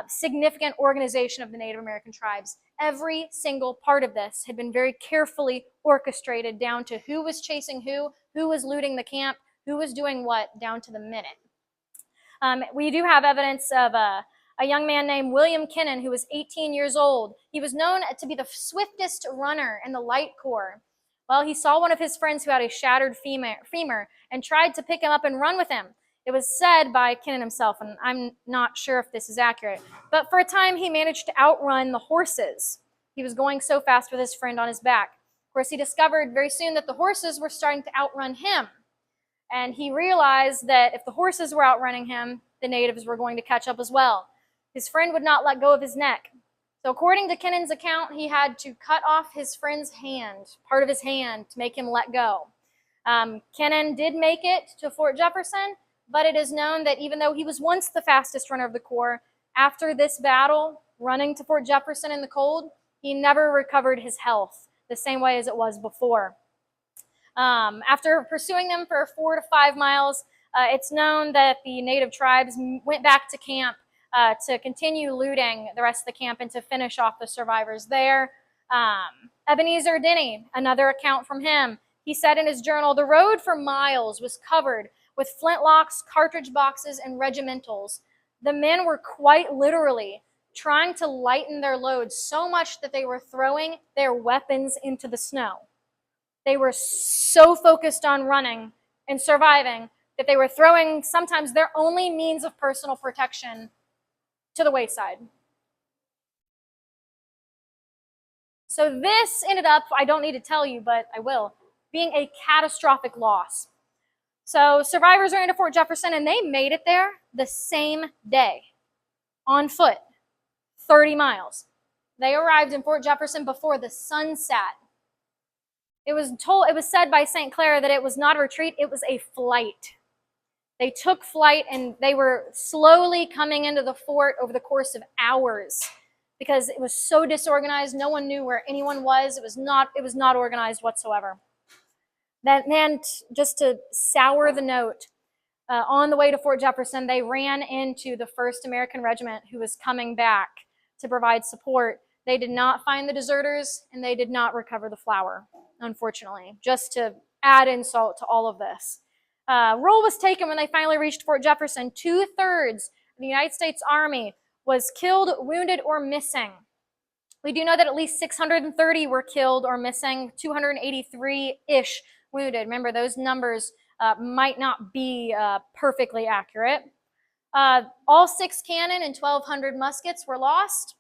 significant organization of the Native American tribes. Every single part of this had been very carefully orchestrated down to who was chasing who was looting the camp, who was doing what, down to the minute. We do have evidence of a young man named William Kinnan, who was 18 years old. He was known to be the swiftest runner in the Light Corps. Well, he saw one of his friends who had a shattered femur and tried to pick him up and run with him. It was said by Kinnan himself, and I'm not sure if this is accurate, but for a time he managed to outrun the horses. He was going so fast with his friend on his back. Of course, he discovered very soon that the horses were starting to outrun him. And he realized that if the horses were outrunning him, the natives were going to catch up as well. His friend would not let go of his neck. So according to Kinnan's account, he had to cut off his friend's hand, part of his hand, to make him let go. Kinnan did make it to Fort Jefferson, but it is known that even though he was once the fastest runner of the Corps, after this battle, running to Fort Jefferson in the cold, he never recovered his health the same way as it was before. After pursuing them for 4 to 5 miles, it's known that the native tribes went back to camp to continue looting the rest of the camp and to finish off the survivors there. Ebenezer Denny, another account from him, he said in his journal, "The road for miles was covered with flintlocks, cartridge boxes, and regimentals. The men were quite literally trying to lighten their loads so much that they were throwing their weapons into the snow. They were so focused on running and surviving that they were throwing sometimes their only means of personal protection to the wayside." So this ended up, I don't need to tell you, but I will, being a catastrophic loss. So survivors ran to Fort Jefferson and they made it there the same day on foot, 30 miles. They arrived in Fort Jefferson before the sun set. It was said by St. Clair that it was not a retreat, it was a flight. They took flight and they were slowly coming into the fort over the course of hours because it was so disorganized. No one knew where anyone was. It was not organized whatsoever. Then just to sour the note, on the way to Fort Jefferson, they ran into the 1st American Regiment who was coming back to provide support. They did not find the deserters and they did not recover the flour, unfortunately, just to add insult to all of this. Roll was taken when they finally reached Fort Jefferson. 2/3 of the United States Army was killed, wounded, or missing. We do know that at least 630 were killed or missing, 283-ish wounded. Remember, those numbers might not be perfectly accurate. All 6 cannon and 1,200 muskets were lost.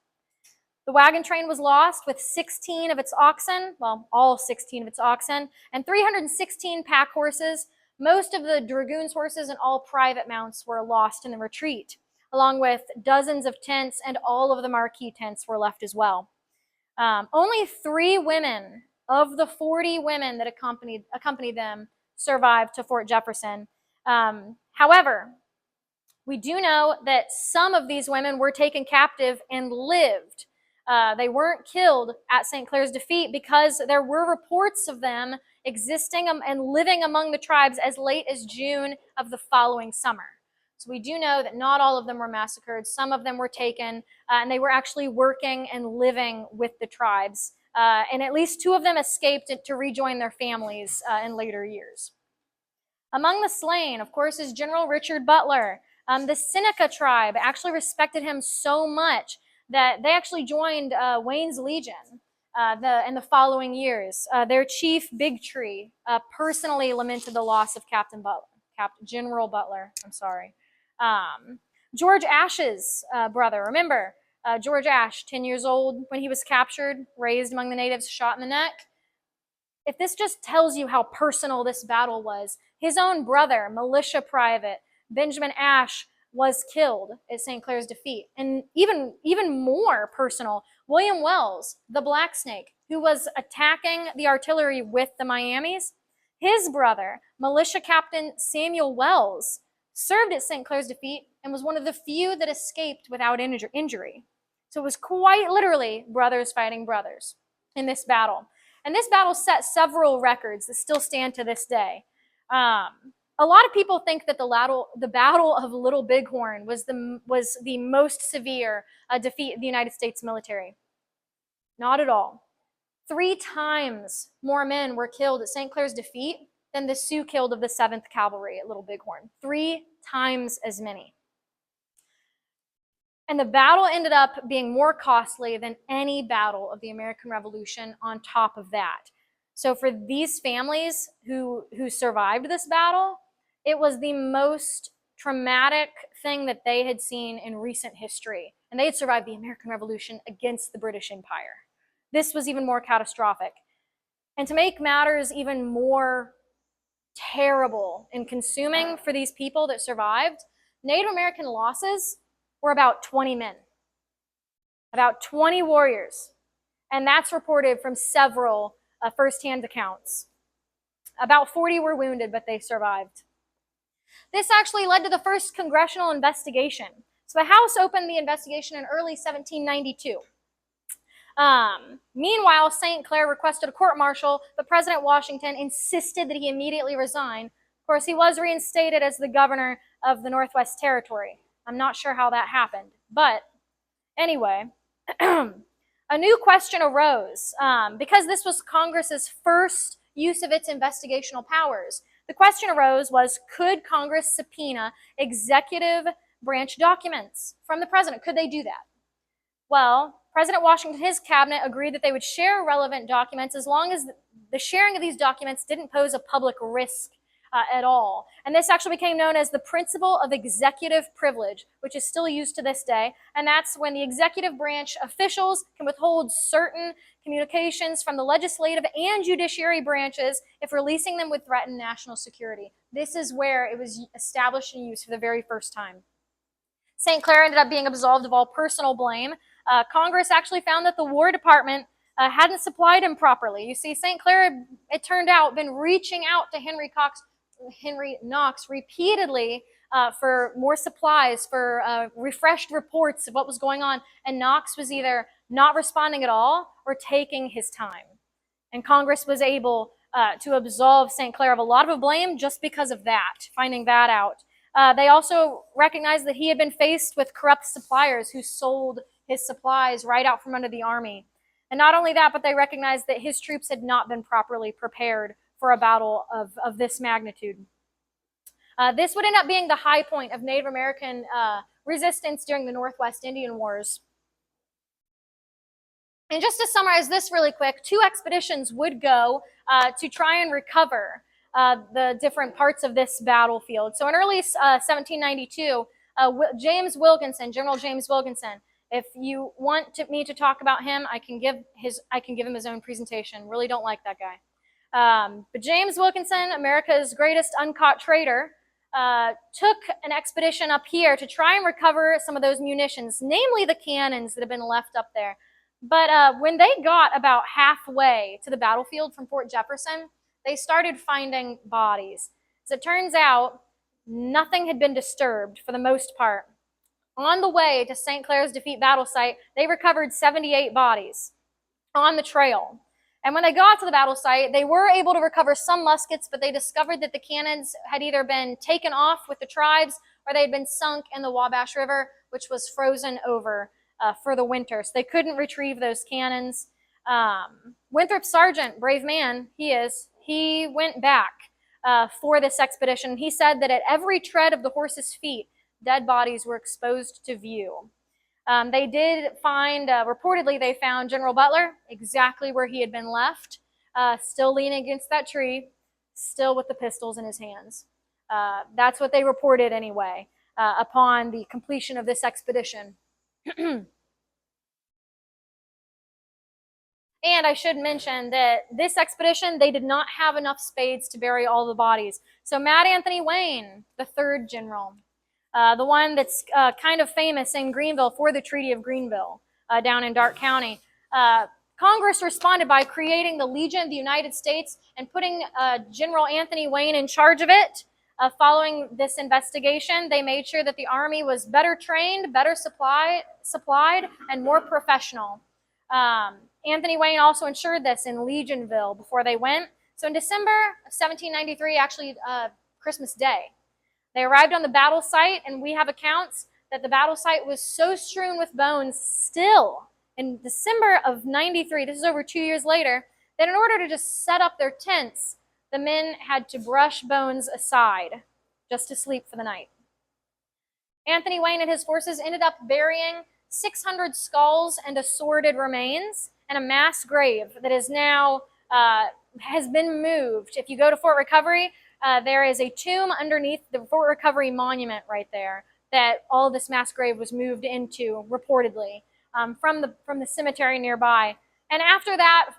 The wagon train was lost with 16 of its oxen, well, all 16 of its oxen, and 316 pack horses. Most of the dragoons' horses and all private mounts were lost in the retreat, along with dozens of tents, and all of the marquee tents were left as well. Only 3 women of the 40 women that accompanied them survived to Fort Jefferson. However, we do know that some of these women were taken captive and lived. They weren't killed at St. Clair's defeat because there were reports of them existing and living among the tribes as late as June of the following summer. So we do know that not all of them were massacred. Some of them were taken, and they were actually working and living with the tribes. And at least 2 of them escaped to rejoin their families in later years. Among the slain, of course, is General Richard Butler. The Seneca tribe actually respected him so much that they actually joined Wayne's Legion in the following years. Their chief, Big Tree, personally lamented the loss of General Butler. I'm sorry. George Ashe's brother. Remember, George Ashe, 10 years old when he was captured, raised among the natives, shot in the neck. If this just tells you how personal this battle was, his own brother, militia private Benjamin Ashe, was killed at St. Clair's defeat. And even more personal, William Wells, the Black Snake, who was attacking the artillery with the Miamis, his brother, militia captain Samuel Wells, served at St. Clair's defeat and was one of the few that escaped without injury. So it was quite literally brothers fighting brothers in this battle. And this battle set several records that still stand to this day. A lot of people think that the Battle of Little Bighorn was the most severe defeat of the United States military. Not at all. 3 times more men were killed at St. Clair's defeat than the Sioux killed of the 7th Cavalry at Little Bighorn. 3 times as many. And the battle ended up being more costly than any battle of the American Revolution on top of that. So for these families who survived this battle, it was the most traumatic thing that they had seen in recent history. And they had survived the American Revolution against the British Empire. This was even more catastrophic. And to make matters even more terrible and consuming for these people that survived, Native American losses were about 20 men, about 20 warriors. And that's reported from several firsthand accounts. About 40 were wounded, but they survived. This actually led to the first congressional investigation. So the House opened the investigation in early 1792. Meanwhile, St. Clair requested a court-martial, but President Washington insisted that he immediately resign. Of course, he was reinstated as the governor of the Northwest Territory. I'm not sure how that happened, but anyway, a new question arose because this was Congress's first use of its investigational powers. The question was, could Congress subpoena executive branch documents from the president? Could they do that? Well, President Washington and his cabinet agreed that they would share relevant documents as long as the sharing of these documents didn't pose a public risk at all. And this actually became known as the principle of executive privilege, which is still used to this day. And that's when the executive branch officials can withhold certain communications from the legislative and judiciary branches if releasing them would threaten national security. This is where it was established and used for the very first time. St. Clair ended up being absolved of all personal blame. Congress actually found that the War Department hadn't supplied him properly. You see, St. Clair, it turned out, been reaching out to Henry Knox repeatedly for more supplies, for refreshed reports of what was going on, and Knox was either not responding at all or taking his time. And Congress was able to absolve St. Clair of a lot of blame just because of that, finding that out. They also recognized that he had been faced with corrupt suppliers who sold his supplies right out from under the army. And not only that, but they recognized that his troops had not been properly prepared for a battle of this magnitude. This would end up being the high point of Native American resistance during the Northwest Indian Wars. And just to summarize this really quick, 2 expeditions would go to try and recover the different parts of this battlefield. So in early 1792, General James Wilkinson, if you want me to talk about him, I can give him his own presentation. Really don't like that guy. But James Wilkinson, America's greatest uncaught traitor, took an expedition up here to try and recover some of those munitions, namely the cannons that have been left up there. But when they got about halfway to the battlefield from Fort Jefferson, they started finding bodies. As it turns out, nothing had been disturbed for the most part. On the way to St. Clair's defeat battle site, they recovered 78 bodies on the trail. And when they got to the battle site, they were able to recover some muskets, but they discovered that the cannons had either been taken off with the tribes or they had been sunk in the Wabash River, which was frozen over for the winter. So they couldn't retrieve those cannons. Winthrop Sargent, brave man he went back for this expedition. He said that at every tread of the horse's feet, dead bodies were exposed to view. They did find, reportedly, they found General Butler exactly where he had been left, still leaning against that tree, still with the pistols in his hands. That's what they reported anyway, upon the completion of this expedition. And I should mention that this expedition, they did not have enough spades to bury all the bodies. So Mad Anthony Wayne, the third general, the one that's kind of famous in Greenville for the Treaty of Greenville down in Darke County, Congress responded by creating the Legion of the United States and putting General Anthony Wayne in charge of it. Following this investigation, they made sure that the Army was better trained, better supplied, and more professional. Anthony Wayne also ensured this in Legionville before they went. So in December of 1793, actually Christmas Day, they arrived on the battle site, and we have accounts that the battle site was so strewn with bones still in December of 93, this is over 2 years later, that in order to just set up their tents, the men had to brush bones aside just to sleep for the night. Anthony Wayne and his forces ended up burying 600 skulls and assorted remains and a mass grave that is now has been moved. If you go to Fort Recovery, there is a tomb underneath the Fort Recovery monument right there that all this mass grave was moved into, reportedly, from the cemetery nearby. And after that,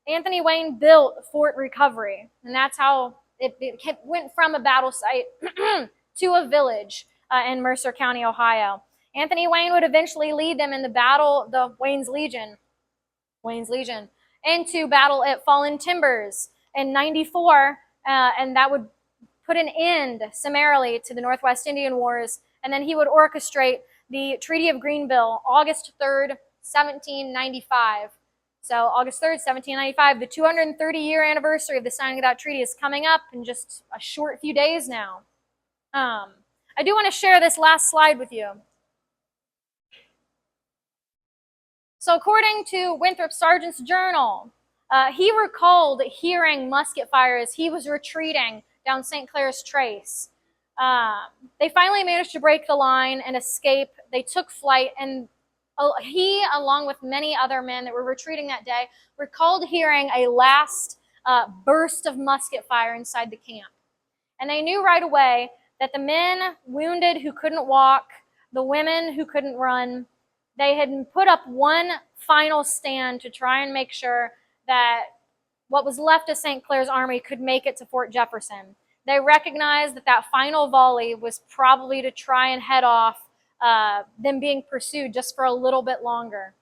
Anthony Wayne built Fort Recovery, and that's how it went from a battle site to a village in Mercer County, Ohio. Anthony Wayne would eventually lead them in the battle, the Wayne's Legion, into battle at Fallen Timbers in 94, and that would put an end summarily to the Northwest Indian Wars, and then he would orchestrate the Treaty of Greenville, August 3rd, 1795. So August 3rd, 1795, the 230-year anniversary of the signing of that treaty is coming up in just a short few days now. I do want to share this last slide with you. So according to Winthrop Sargent's journal, he recalled hearing musket fire as he was retreating down St. Clair's Trace. They finally managed to break the line and escape. They took flight, and he, along with many other men that were retreating that day, recalled hearing a last burst of musket fire inside the camp. And they knew right away that the men wounded who couldn't walk, the women who couldn't run, they had put up one final stand to try and make sure that what was left of St. Clair's army could make it to Fort Jefferson. They recognized that that final volley was probably to try and head off them being pursued just for a little bit longer.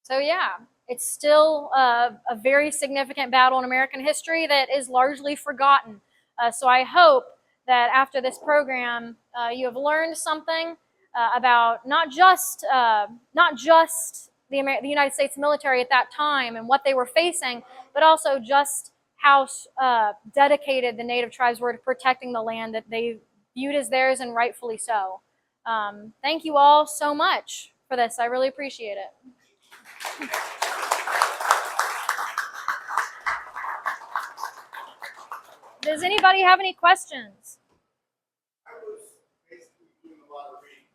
So yeah, it's still a very significant battle in American history that is largely forgotten. So I hope that after this program, you have learned something about not just the United States military at that time and what they were facing, but also just how dedicated the Native tribes were to protecting the land that they viewed as theirs, and rightfully so. Thank you all so much for this. I really appreciate it. Does anybody have any questions? I was basically doing a lot of reading.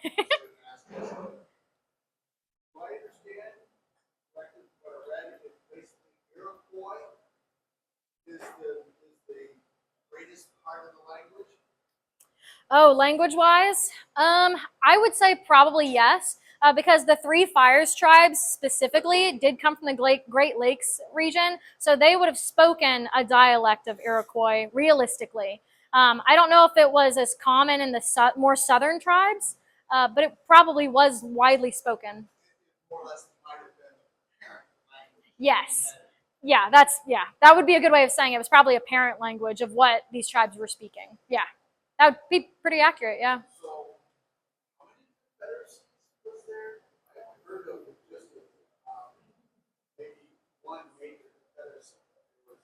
Do I understand correctly what I read? It's basically Iroquois is the greatest part of the language? Oh, language-wise? I would say probably yes, because the Three Fires tribes specifically did come from the Great Lakes region, so they would have spoken a dialect of Iroquois, realistically. I don't know if it was as common in the more southern tribes, but it probably was widely spoken. More or less might have been the parent language. Yes. Yeah, that would be a good way of saying it. It was probably a parent language of what these tribes were speaking. Yeah. That would be pretty accurate, yeah. So, how many Confederacies was there? I haven't heard of just maybe one major Confederacy, which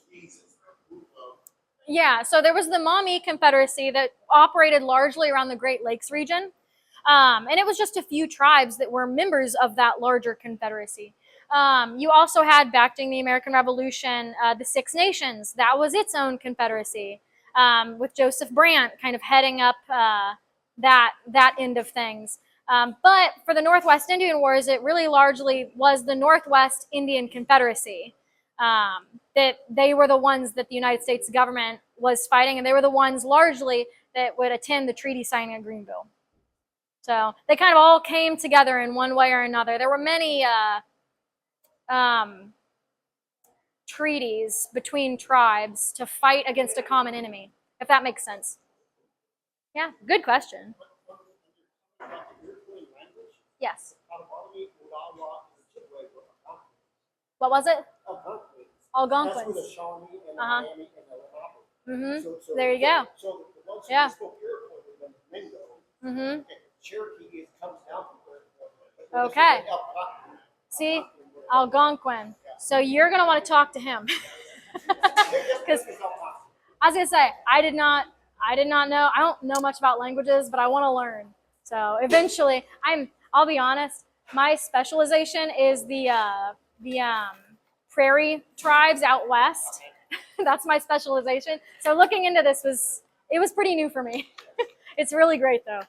means it's a group of Yeah, so there was the Maumee Confederacy that operated largely around the Great Lakes region. And it was just a few tribes that were members of that larger confederacy. You also had, back during the American Revolution, the Six Nations. That was its own confederacy, with Joseph Brant kind of heading up that end of things. But for the Northwest Indian Wars, it really largely was the Northwest Indian Confederacy. That they were the ones that the United States government was fighting, and they were the ones largely that would attend the treaty signing at Greenville. So they kind of all came together in one way or another. There were many treaties between tribes to fight against a common enemy, if that makes sense. Yeah, good question. Yes. What was it? Algonquins. Uh-huh. Mm-hmm. There you go. Yeah. Mm-hmm. Okay. See, Algonquin. So you're gonna want to talk to him, because I was gonna say I did not know. I don't know much about languages, but I want to learn. So eventually, I'll be honest. My specialization is the prairie tribes out west. That's my specialization. So looking into this was pretty new for me. It's really great though.